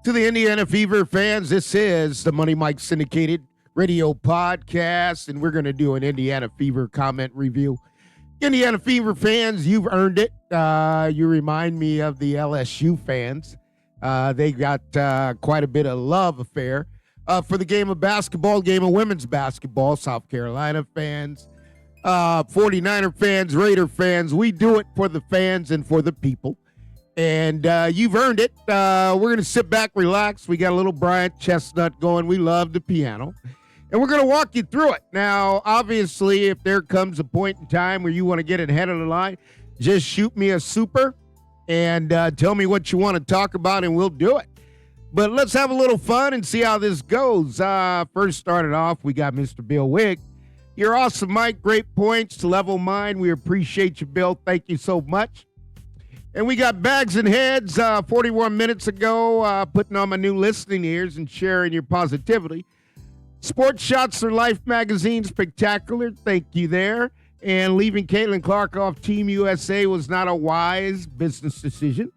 To the Indiana Fever fans, this is the Money Mike Syndicated Radio Podcast, and we're going to do an Indiana Fever comment review. Indiana Fever fans, you've earned it. You remind me of the LSU fans. They got quite a bit of love affair for the game of basketball, game of women's basketball. South Carolina fans, 49er fans, Raider fans. We do it for the fans and for the people. And you've earned it. We're going to sit back, relax. We got a little Bryant Chestnut going. We love the piano. And we're going to walk you through it. Now, obviously, if there comes a point in time where you want to get ahead of the line, just shoot me a super and tell me what you want to talk about, and we'll do it. But let's have a little fun and see how this goes. First started off, we got Mr. Bill Wigg. You're awesome, Mike. Great points. Level mind. We appreciate you, Bill. Thank you so much. And we got Bags and Heads 41 minutes ago, putting on my new listening ears and sharing your positivity. Sports Shots for Life magazine, spectacular. Thank you there. And leaving Caitlin Clark off Team USA was not a wise business decision.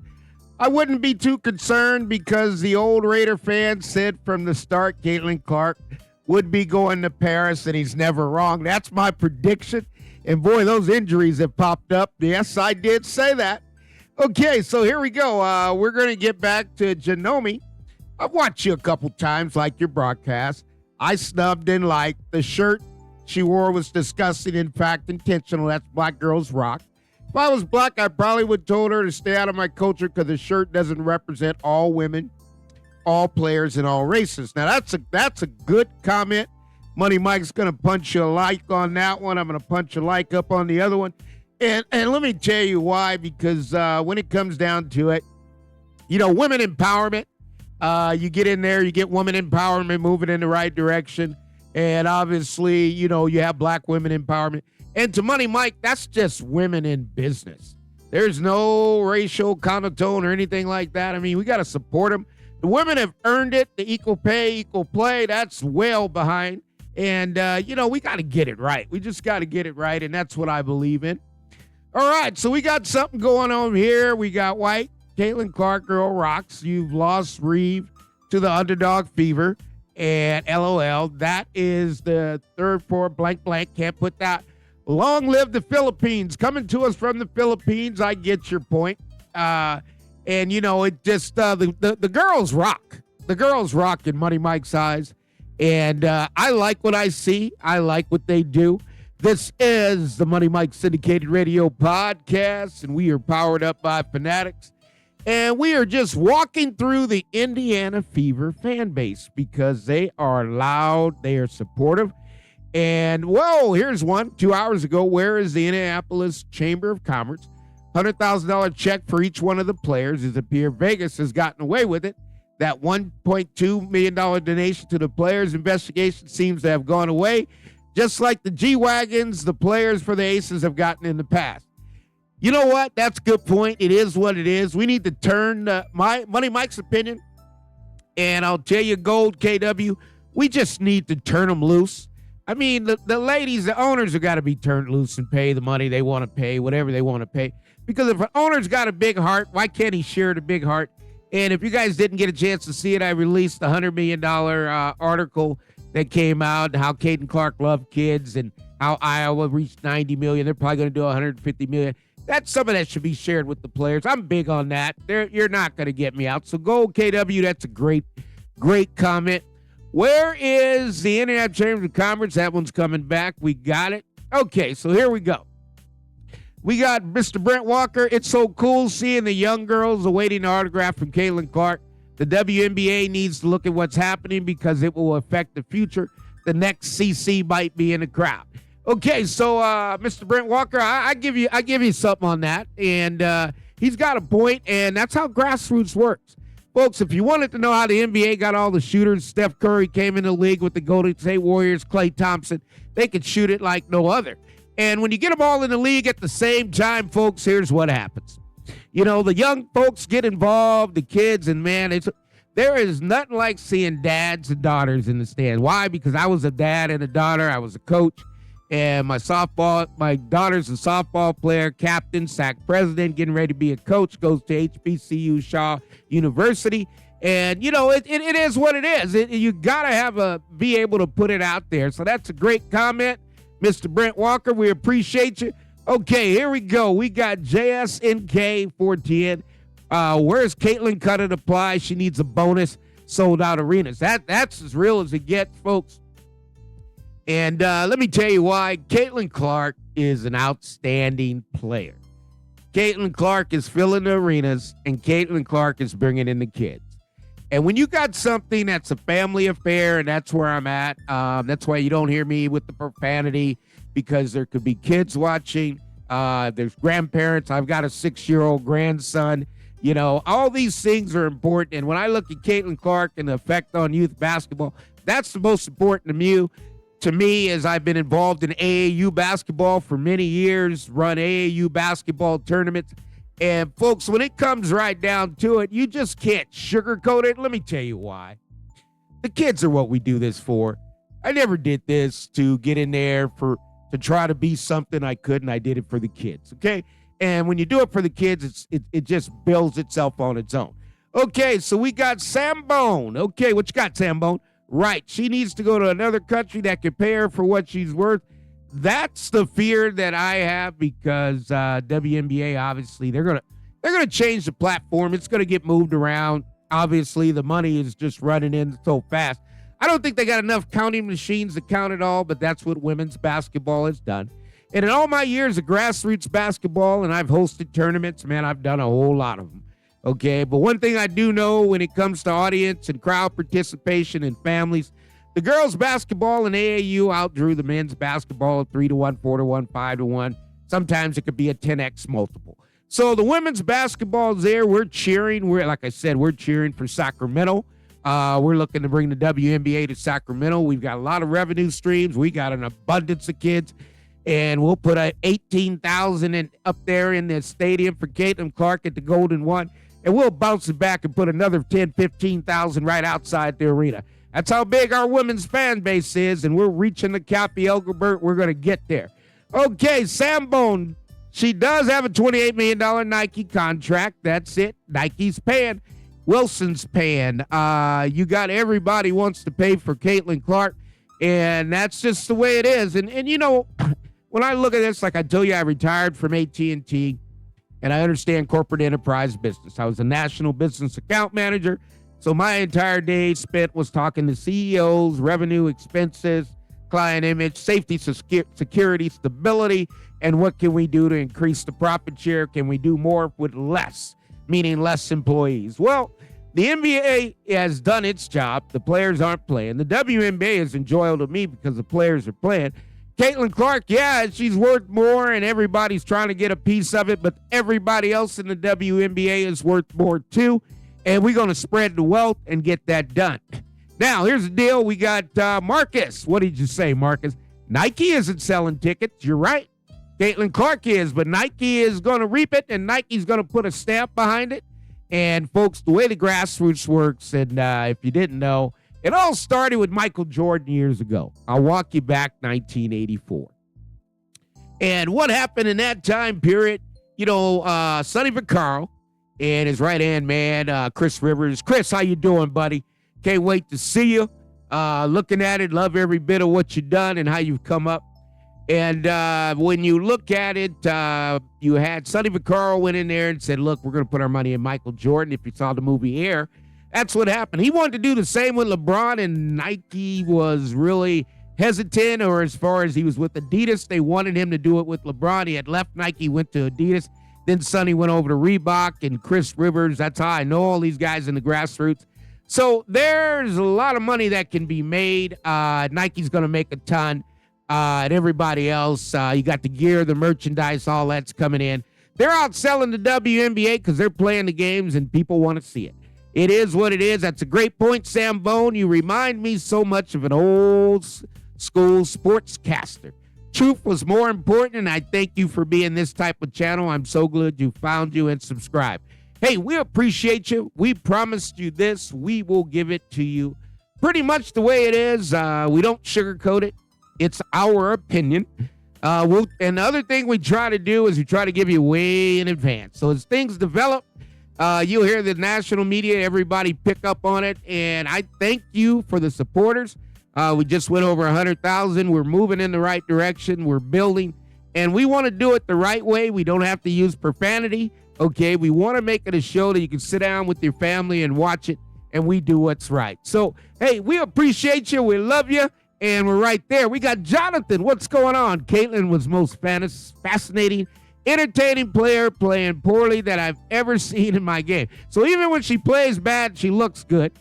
I wouldn't be too concerned because the old Raider fan said from the start Caitlin Clark would be going to Paris, and he's never wrong. That's my prediction. And boy, those injuries have popped up. Yes, I did say that. Okay, so here we go. We're going to get back to Janome. I've watched you a couple times, like your broadcast. I snubbed and liked the shirt she wore was disgusting, in fact, intentional. That's Black Girls Rock. If I was black, I probably would have told her to stay out of my culture because the shirt doesn't represent all women, all players, and all races. Now, that's a good comment. Money Mike's going to punch you a like on that one. I'm going to punch a like up on the other one. And let me tell you why, because when it comes down to it, you know, women empowerment, you get in there, you get women empowerment moving in the right direction. And obviously, you know, you have black women empowerment. And to Money Mike, that's just women in business. There's no racial connotation or anything like that. I mean, we got to support them. The women have earned it. The equal pay, equal play, that's well behind. And, you know, we got to get it right. We just got to get it right. And that's what I believe in. All right, so we got something going on here. We got White, Caitlin Clark, Girl Rocks. You've lost Reeve to the Underdog Fever. And LOL, that is the third for blank blank. Can't put that. Long live the Philippines. Coming to us from the Philippines. I get your point. And, you know, it just, the girls rock. The girls rock in Money Mike's eyes. And I like what I see. I like what they do. This is the Money Mike Syndicated Radio Podcast, and we are powered up by Fanatics. And we are just walking through the Indiana Fever fan base because they are loud, they are supportive. And, whoa, here's one. 2 hours ago, where is the Indianapolis Chamber of Commerce? $100,000 check for each one of the players. It appears Vegas has gotten away with it. That $1.2 million donation to the players' investigation seems to have gone away. Just like the G-Wagons, the players for the Aces have gotten in the past. You know what? That's a good point. It is what it is. We need to turn Money Mike's opinion, and I'll tell you, Gold KW, we just need to turn them loose. I mean, the ladies, the owners have got to be turned loose and pay the money they want to pay, whatever they want to pay. Because if an owner's got a big heart, why can't he share the big heart? And if you guys didn't get a chance to see it, I released the $100 million article that came out, and how Caitlin Clark loved kids and how Iowa reached 90 million. They're probably going to do 150 million. That's some of that should be shared with the players. I'm big on that. You're not going to get me out. So go KW. That's a great comment. Where is the Indiana Chamber of Commerce? That one's coming back. We got it. Okay, so here we go. We got Mr. Brent Walker. It's so cool seeing the young girls awaiting an autograph from Caitlin Clark. The WNBA needs to look at what's happening because it will affect the future. The next CC might be in the crowd. Okay, so Mr. Brent Walker, I give you something on that, and he's got a point, and that's how Grassroots works. Folks, if you wanted to know how the NBA got all the shooters, Steph Curry came in the league with the Golden State Warriors, Klay Thompson, they could shoot it like no other. And when you get them all in the league at the same time, folks, here's what happens. You know, the young folks get involved, the kids, and man, there is nothing like seeing dads and daughters in the stand. Why? Because I was a dad and a daughter. I was a coach, and my daughter's a softball player, captain, SAC president, getting ready to be a coach, goes to HBCU Shaw University. And, it is what it is. You got to be able to put it out there. So that's a great comment, Mr. Brent Walker. We appreciate you. Okay, here we go. We got JSNK410. Where's Caitlin cut it apply? She needs a bonus. Sold out arenas. That's as real as it gets, folks. And let me tell you why. Caitlin Clark is an outstanding player. Caitlin Clark is filling the arenas, and Caitlin Clark is bringing in the kids. And when you got something that's a family affair, and that's where I'm at, that's why you don't hear me with the profanity, because there could be kids watching. There's grandparents. I've got a 6-year-old grandson. All these things are important. And when I look at Caitlin Clark and the effect on youth basketball, that's the most important to me, as I've been involved in AAU basketball for many years, run AAU basketball tournaments. And folks, when it comes right down to it, you just can't sugarcoat it. Let me tell you why. The kids are what we do this for. I never did this to get in there to try to be something I couldn't. I did it for the kids, okay? And when you do it for the kids, it just builds itself on its own. Okay, so we got Sambone. Okay, what you got, Sambone? Right, she needs to go to another country that can pay her for what she's worth. That's the fear that I have, because WNBA, obviously, they're gonna change the platform. It's gonna get moved around. Obviously, the money is just running in so fast. I don't think they got enough counting machines to count it all, but that's what women's basketball has done. And in all my years of grassroots basketball, and I've hosted tournaments, man, I've done a whole lot of them. Okay, but one thing I do know when it comes to audience and crowd participation and families, the girls' basketball and AAU outdrew the men's basketball 3-1, 4-1, 5-1. Sometimes it could be a 10x multiple. So the women's basketball is there. We're cheering. Like I said, we're cheering for Sacramento. We're looking to bring the WNBA to Sacramento. We've got a lot of revenue streams. We got an abundance of kids. And we'll put 18,000 up there in the stadium for Caitlin Clark at the Golden One. And we'll bounce it back and put another 10, 15,000 right outside the arena. That's how big our women's fan base is, and we're reaching the Cappy Elgibert. We're going to get there. Okay, Sambone, she does have a $28 million Nike contract. That's it. Nike's paying. Wilson's paying. You got everybody wants to pay for Caitlin Clark, and that's just the way it is. And when I look at this, like I told you, I retired from AT&T, and I understand corporate enterprise business. I was a national business account manager, so my entire day spent was talking to CEOs, revenue, expenses, client image, safety, security, stability, and what can we do to increase the profit share? Can we do more with less, meaning less employees? Well, the NBA has done its job. The players aren't playing. The WNBA is enjoyable to me because the players are playing. Caitlin Clark, yeah, she's worth more, and everybody's trying to get a piece of it, but everybody else in the WNBA is worth more too, and we're going to spread the wealth and get that done. Now, here's the deal. We got Marcus. What did you say, Marcus? Nike isn't selling tickets. You're right. Caitlin Clark is, but Nike is going to reap it, and Nike's going to put a stamp behind it. And, folks, the way the grassroots works, and if you didn't know, it all started with Michael Jordan years ago. I'll walk you back 1984. And what happened in that time period, Sonny Vaccaro and his right-hand man, Chris Rivers. Chris, how you doing, buddy? Can't wait to see you. Looking at it, love every bit of what you've done and how you've come up. And when you look at it, you had Sonny Vaccaro went in there and said, look, we're going to put our money in Michael Jordan. If you saw the movie Air, that's what happened. He wanted to do the same with LeBron, and Nike was really hesitant, or as far as he was with Adidas, they wanted him to do it with LeBron. He had left Nike, went to Adidas. Then Sonny went over to Reebok and Chris Rivers. That's how I know all these guys in the grassroots. So there's a lot of money that can be made. Nike's going to make a ton. And everybody else, you got the gear, the merchandise, all that's coming in. They're out selling the WNBA because they're playing the games and people want to see it. It is what it is. That's a great point, Sam Bone. You remind me so much of an old school sportscaster. Truth was more important, and I thank you for being this type of channel. I'm so glad you found you and subscribed. Hey, we appreciate you. We promised you this. We will give it to you pretty much the way it is. We don't sugarcoat it. It's our opinion. And the other thing we try to do is we try to give you way in advance. So as things develop, You'll hear the national media, everybody pick up on it, and I thank you for the supporters. We just went over 100,000. We're moving in the right direction. We're building, and we want to do it the right way. We don't have to use profanity, okay? We want to make it a show that you can sit down with your family and watch it, and we do what's right. So, hey, we appreciate you. We love you, and we're right there. We got Jonathan. What's going on? Caitlin was most fascinating, entertaining player playing poorly that I've ever seen in my game. So even when she plays bad, she looks good.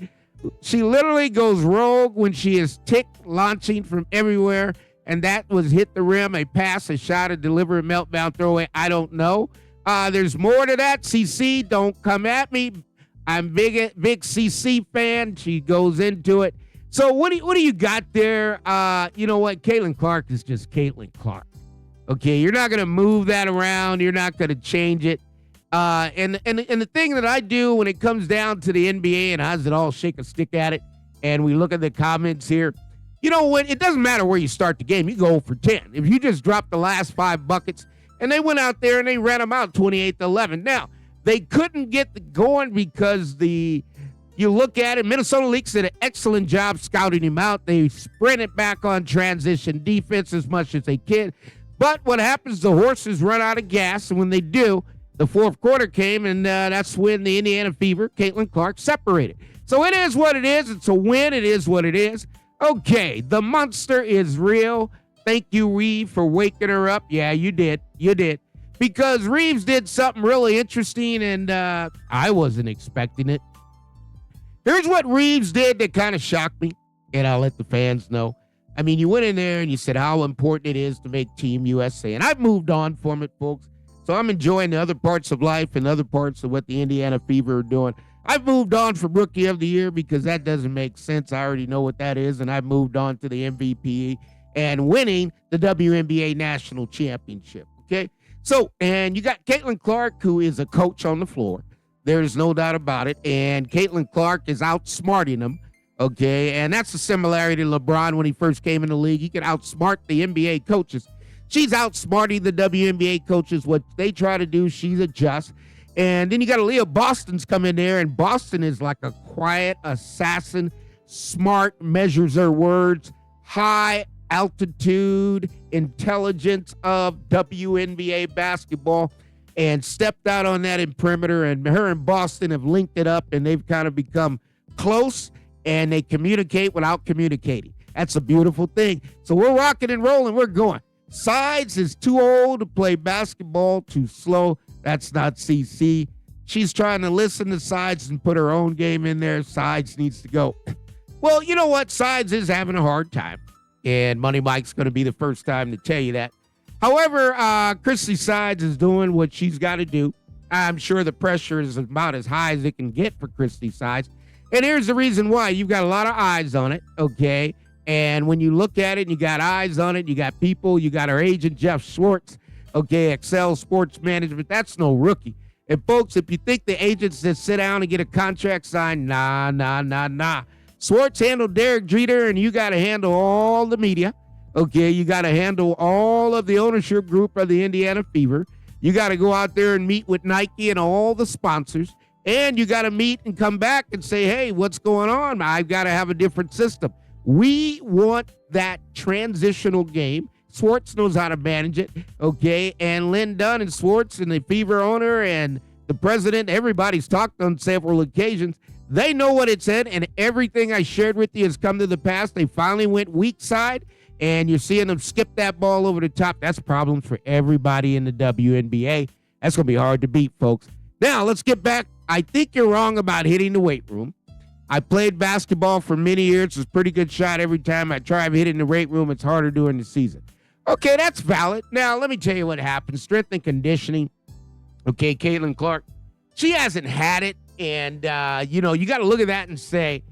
She literally goes rogue when she is launching from everywhere, and that was hit the rim, a pass, a shot, a delivery, meltdown, throwaway. I don't know. There's more to that. CC, don't come at me. I'm big CC fan. She goes into it. So what do you got there? You know what? Caitlinclark is just Caitlinclark. Okay, you're not going to move that around. You're not going to change it. And the thing that I do when it comes down to the NBA, and how's it all shake a stick at it, and we look at the comments here, you know what? It doesn't matter where you start the game. You go for 10. If you just drop the last 5 buckets, and they went out there and they ran them out 28-11. Now, they couldn't get going because you look at it, Minnesota Lynx did an excellent job scouting him out. They sprinted back on transition defense as much as they can. But what happens, the horses run out of gas, and when they do, the fourth quarter came, and that's when the Indiana Fever, Caitlinclark, separated. So it is what it is. It's a win. It is what it is. Okay, the monster is real. Thank you, Reeve, for waking her up. Yeah, you did. You did. Because Reeves did something really interesting, and I wasn't expecting it. Here's what Reeves did that kind of shocked me, and I'll let the fans know. I mean, you went in there and you said how important it is to make Team USA. And I've moved on from it, folks. So I'm enjoying the other parts of life and other parts of what the Indiana Fever are doing. I've moved on from Rookie of the Year because that doesn't make sense. I already know what that is. And I've moved on to the MVP and winning the WNBA National Championship. Okay? So, and you got Caitlinclark, who is a coach on the floor. There's no doubt about it. And Caitlinclark is outsmarting them. Okay, and that's the similarity to LeBron when he first came in the league. He could outsmart the NBA coaches. She's outsmarting the WNBA coaches. What they try to do, she's adjusts. And then you got Aaliyah Boston's come in there, and Boston is like a quiet assassin, smart, measures her words, high altitude intelligence of WNBA basketball, and stepped out on that in perimeter. And her and Boston have linked it up, and they've kind of become close. And they communicate without communicating. That's a beautiful thing. So we're rocking and rolling. We're going. Sides is too old to play basketball, too slow. That's not CC. She's trying to listen to Sides and put her own game in there. Sides needs to go. Well, you know what? Sides is having a hard time. And Money Mike's going to be the first time to tell you that. However, Christy Sides is doing what she's got to do. I'm sure the pressure is about as high as it can get for Christy Sides. And here's the reason why. You've got a lot of eyes on it, okay? And when you look at it, and you got eyes on it, you got people, you got our agent, Jeff Schwartz, okay, Excel Sports Management. That's no rookie. And, folks, if you think the agents that sit down and get a contract signed, nah. Schwartz handled Derek Jeter, and you got to handle all the media, okay? You got to handle all of the ownership group of the Indiana Fever. You got to go out there and meet with Nike and all the sponsors. And you got to meet and come back and say, hey, what's going on? I've got to have a different system. We want that transitional game. Schwartz knows how to manage it, okay? And Lynn Dunn and Schwartz and the Fever owner and the president, everybody's talked on several occasions. They know what it's in, and everything I shared with you has come to the pass. They finally went weak side, and you're seeing them skip that ball over the top. That's problems for everybody in the WNBA. That's going to be hard to beat, folks. Now, let's get back. I think you're wrong about hitting the weight room. I played basketball for many years. It's a pretty good shot every time I try hitting the weight room. It's harder during the season. Okay, that's valid. Now, let me tell you what happened. Strength and conditioning. Okay, Caitlinclark, she hasn't had it. And, you got to look at that and say,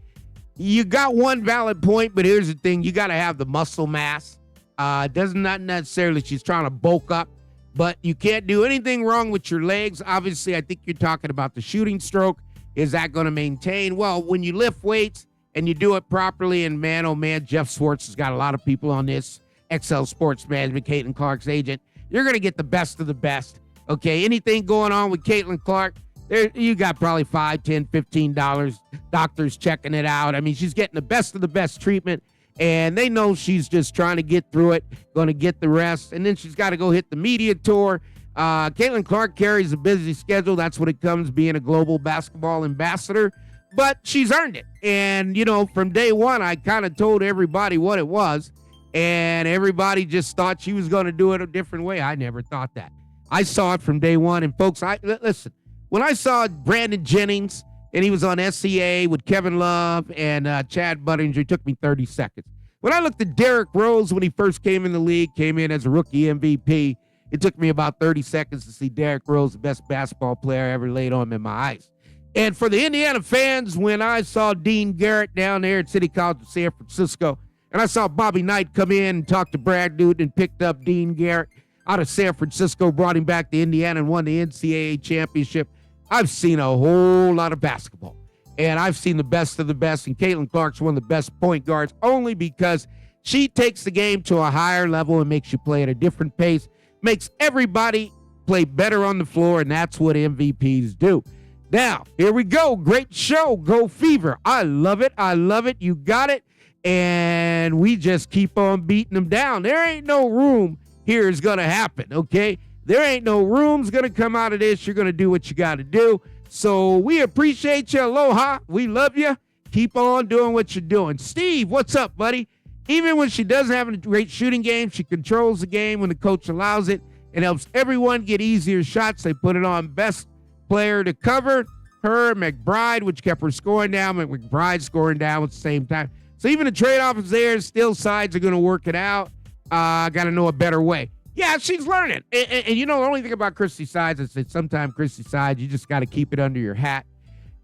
you got one valid point, but here's the thing. You got to have the muscle mass. Doesn't not necessarily she's trying to bulk up. But you can't do anything wrong with your legs. Obviously, I think you're talking about the shooting stroke. Is that going to maintain? Well, when you lift weights and you do it properly, and man, oh man, Jeff Schwartz has got a lot of people on this. Excel Sports Management, Caitlinclark's agent. You're going to get the best of the best. Okay, anything going on with Caitlinclark, There, you got probably $5, $10, $15 doctors checking it out. I mean, she's getting the best of the best treatment, and they know she's just trying to get through it, going to get the rest, and then she's got to go hit the media tour. Caitlin Clark carries a busy schedule. That's what it comes being a global basketball ambassador, but she's earned it. And, you know, from day one, I kind of told everybody what it was, and everybody just thought she was going to do it a different way. I never thought that. I saw it from day one, and folks, listen. When I saw Brandon Jennings, and he was on SCA with Kevin Love and Chad Buttinger, it took me 30 seconds. When I looked at Derrick Rose when he first came in the league, came in as a rookie MVP, it took me about 30 seconds to see Derrick Rose, the best basketball player I ever laid on in my eyes. And for the Indiana fans, when I saw Dean Garrett down there at City College of San Francisco, and I saw Bobby Knight come in and talk to Brad Newton and picked up Dean Garrett out of San Francisco, brought him back to Indiana and won the NCAA championship, I've seen a whole lot of basketball, and I've seen the best of the best, and Caitlin Clark's one of the best point guards only because she takes the game to a higher level and makes you play at a different pace, makes everybody play better on the floor, and that's what MVPs do. Now, here we go. Great show. Go Fever. I love it. I love it. You got it. And we just keep on beating them down. There ain't no room here is going to happen, okay? There ain't no rooms going to come out of this. You're going to do what you got to do. So we appreciate you. Aloha. We love you. Keep on doing what you're doing. Steve, what's up, buddy? Even when she doesn't have a great shooting game, she controls the game when the coach allows it. It helps everyone get easier shots. They put it on best player to cover her, McBride, which kept her scoring down. McBride scoring down at the same time. So even the trade-off is there. Still sides are going to work it out. Got to know a better way. Yeah, she's learning. And you know, the only thing about Christy Sides is that sometimes Christy Sides, you just got to keep it under your hat.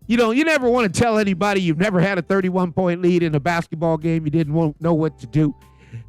You know, you never want to tell anybody you've never had a 31-point lead in a basketball game. You didn't know what to do.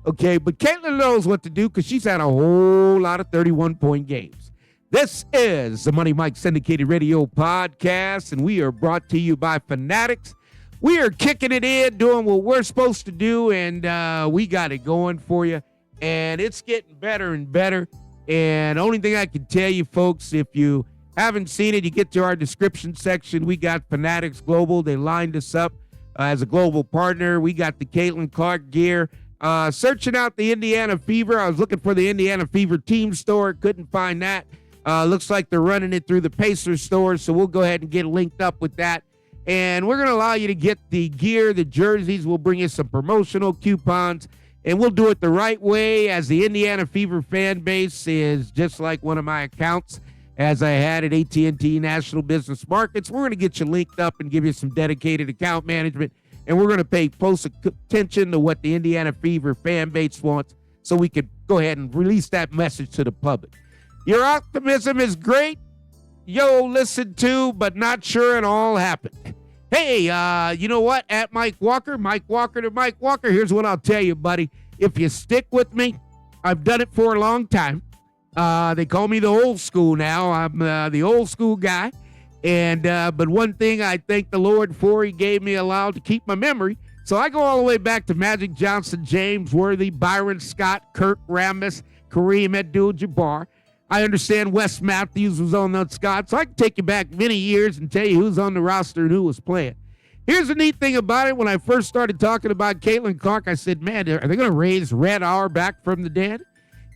Okay, but Caitlin knows what to do because she's had a whole lot of 31-point games. This is the Money Mike Syndicated Radio Podcast, and we are brought to you by Fanatics. We are kicking it in, doing what we're supposed to do, and we got it going for you. And it's getting better and better. And only thing I can tell you, folks, if you haven't seen it, you get to our description section. We got Fanatics Global. They lined us up as a global partner. We got the Caitlin Clark gear. Searching out the Indiana Fever. I was looking for the Indiana Fever team store. Couldn't find that. Looks like they're running it through the Pacers store. So we'll go ahead and get linked up with that. And we're going to allow you to get the gear, the jerseys. We'll bring you some promotional coupons. And we'll do it the right way, as the Indiana Fever fan base is just like one of my accounts, as I had at AT&T National Business Markets. We're going to get you linked up and give you some dedicated account management, and we're going to pay close attention to what the Indiana Fever fan base wants so we can go ahead and release that message to the public. Your optimism is great. Yo, listen to, but not sure it all happened. Hey, you know what? At Mike Walker to Mike Walker, here's what I'll tell you, buddy. If you stick with me, I've done it for a long time. They call me the old school now. I'm the old school guy. And but one thing I thank the Lord for, he gave me allowed to keep my memory. So I go all the way back to Magic Johnson, James Worthy, Byron Scott, Kurt Rambis, Kareem Abdul-Jabbar. I understand Wes Matthews was on that Scott, so I can take you back many years and tell you who's on the roster and who was playing. Here's the neat thing about it. When I first started talking about Caitlin Clark, I said, man, are they going to raise Red Auerbach from the dead?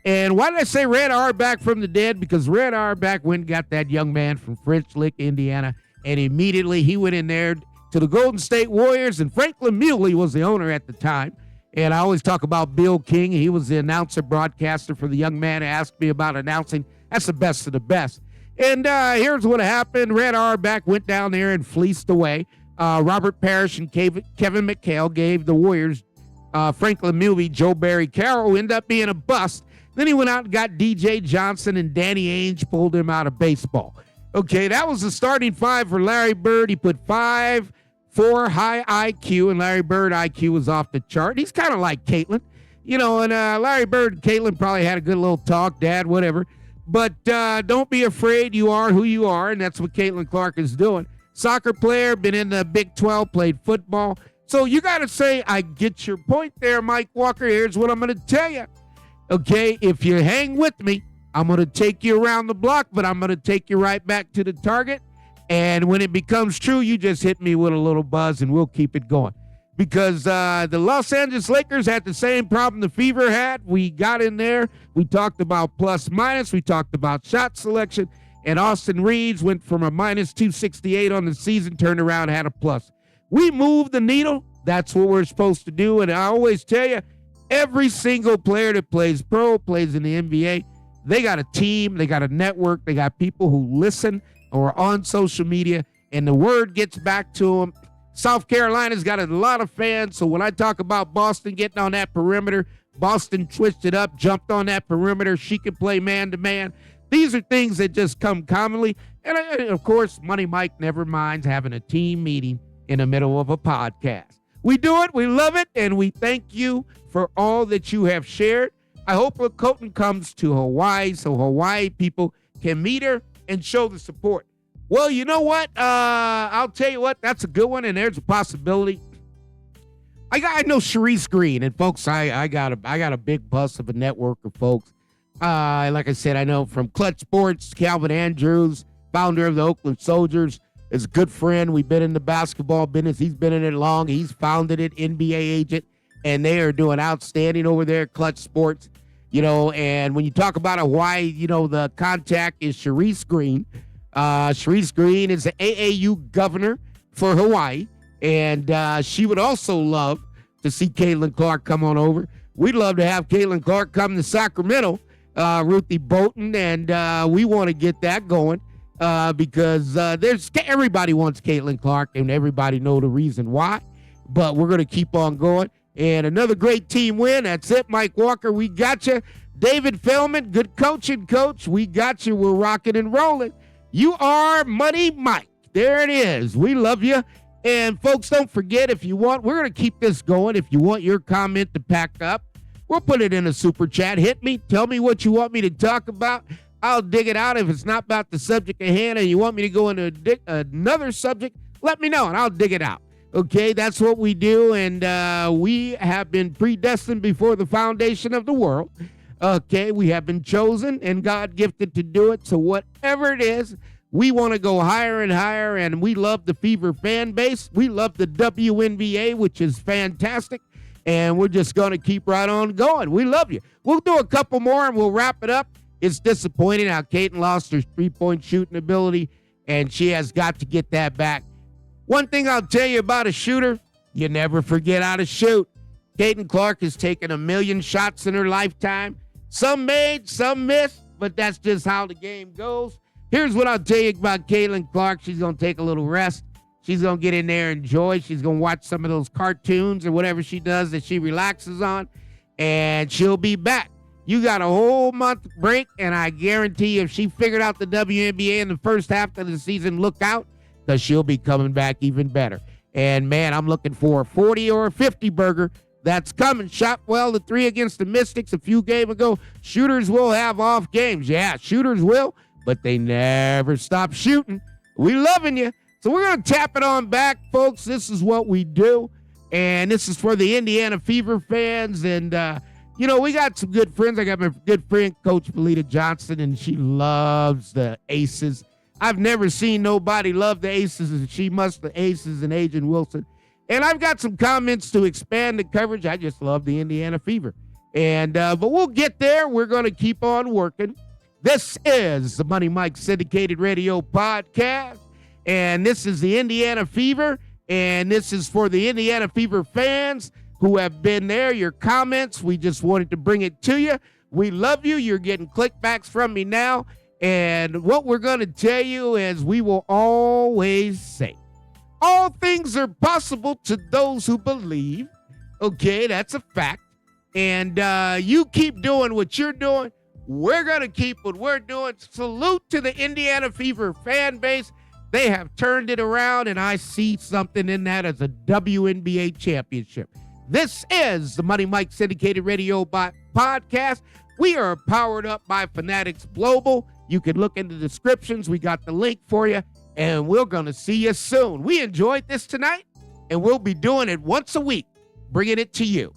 And why did I say Red Auerbach from the dead? Because Red Auerbach went and got that young man from French Lick, Indiana, and immediately he went in there to the Golden State Warriors, and Franklin Muley was the owner at the time. And I always talk about Bill King. He was the announcer, broadcaster for the young man who asked me about announcing. That's the best of the best. And here's what happened. Red Auerbach went down there and fleeced away. Robert Parrish and Kevin McHale gave the Warriors Franklin Muley, Joe Barry Carroll, ended up being a bust. Then he went out and got DJ Johnson, and Danny Ainge pulled him out of baseball. Okay, that was the starting five for Larry Bird. He put 5'4" high IQ, and Larry Bird IQ was off the chart. He's kind of like Caitlin, you know, and Larry Bird and Caitlin probably had a good little talk, dad, whatever. But don't be afraid. You are who you are, and that's what Caitlin Clark is doing. Soccer player, been in the Big 12, played football. So you got to say, I get your point there, Mike Walker. Here's what I'm going to tell you. Okay, if you hang with me, I'm going to take you around the block, but I'm going to take you right back to the target. And when it becomes true, you just hit me with a little buzz and we'll keep it going. Because the Los Angeles Lakers had the same problem the Fever had. We got in there. We talked about plus minus. We talked about shot selection. And Austin Reeves went from a minus 268 on the season, turned around, had a plus. We moved the needle. That's what we're supposed to do. And I always tell you, every single player that plays pro, plays in the NBA, they got a team, they got a network, they got people who listen or on social media, and the word gets back to them. South Carolina's got a lot of fans, so when I talk about Boston getting on that perimeter, Boston twisted up, jumped on that perimeter. She can play man-to-man. These are things that just come commonly. And, of course, Money Mike never minds having a team meeting in the middle of a podcast. We do it, we love it, and we thank you for all that you have shared. I hope Colton comes to Hawaii so Hawaii people can meet her and show the support. Well, you know what? I'll tell you what. That's a good one, and there's a possibility. I know Sharice Green, and folks, I got a big bus of a network of folks. Like I said, I know from Clutch Sports, Calvin Andrews, founder of the Oakland Soldiers, is a good friend. We've been in the basketball business. He's been in it long. He's founded it, NBA agent, and they are doing outstanding over there at Clutch Sports. You know, and when you talk about Hawaii, you know, the contact is Sharice Green. Sharice Green is the AAU governor for Hawaii, and she would also love to see Caitlin Clark come on over. We'd love to have Caitlin Clark come to Sacramento, Ruthie Bolton, and we want to get that going because everybody wants Caitlin Clark, and everybody know the reason why, but we're going to keep on going. And another great team win. That's it, Mike Walker. We got you. David Feldman, good coaching, coach. We got you. We're rocking and rolling. You are Money Mike. There it is. We love you. And folks, don't forget, if you want, we're going to keep this going. If you want your comment to pack up, we'll put it in a super chat. Hit me. Tell me what you want me to talk about. I'll dig it out. If it's not about the subject at hand and you want me to go into another subject, let me know and I'll dig it out. Okay, that's what we do, and we have been predestined before the foundation of the world. Okay, we have been chosen and God gifted to do it, so whatever it is, we want to go higher and higher, and we love the Fever fan base. We love the WNBA, which is fantastic, and we're just going to keep right on going. We love you. We'll do a couple more, and we'll wrap it up. It's disappointing how Caitlin lost her three-point shooting ability, and she has got to get that back. One thing I'll tell you about a shooter, you never forget how to shoot. Caitlin Clark has taken 1 million shots in her lifetime. Some made, some missed, but that's just how the game goes. Here's what I'll tell you about Caitlin Clark. She's going to take a little rest. She's going to get in there and enjoy. She's going to watch some of those cartoons or whatever she does that she relaxes on, and she'll be back. You got a whole month break, and I guarantee if she figured out the WNBA in the first half of the season, look out, because she'll be coming back even better. And, man, I'm looking for a 40 or a 50 burger. That's coming. Shot well the 3 against the Mystics a few games ago. Shooters will have off games. Yeah, shooters will, but they never stop shooting. We loving you. So we're going to tap it on back, folks. This is what we do, and this is for the Indiana Fever fans. And, you know, we got some good friends. I got my good friend, Coach Belita Johnson, and she loves the Aces. I've never seen nobody love the Aces as she must, the Aces and Agent Wilson. And I've got some comments to expand the coverage. I just love the Indiana Fever. And but we'll get there. We're going to keep on working. This is the Money Mike Syndicated Radio Podcast. And this is the Indiana Fever. And this is for the Indiana Fever fans who have been there. Your comments, we just wanted to bring it to you. We love you. You're getting clickbacks from me now. And what we're going to tell you is we will always say, all things are possible to those who believe. Okay, that's a fact. And you keep doing what you're doing. We're going to keep what we're doing. Salute to the Indiana Fever fan base. They have turned it around, and I see something in that as a WNBA championship. This is the Money Mike Syndicated Radio Podcast. We are powered up by Fanatics Global. You can look in the descriptions. We got the link for you, and we're going to see you soon. We enjoyed this tonight, and we'll be doing it once a week, bringing it to you.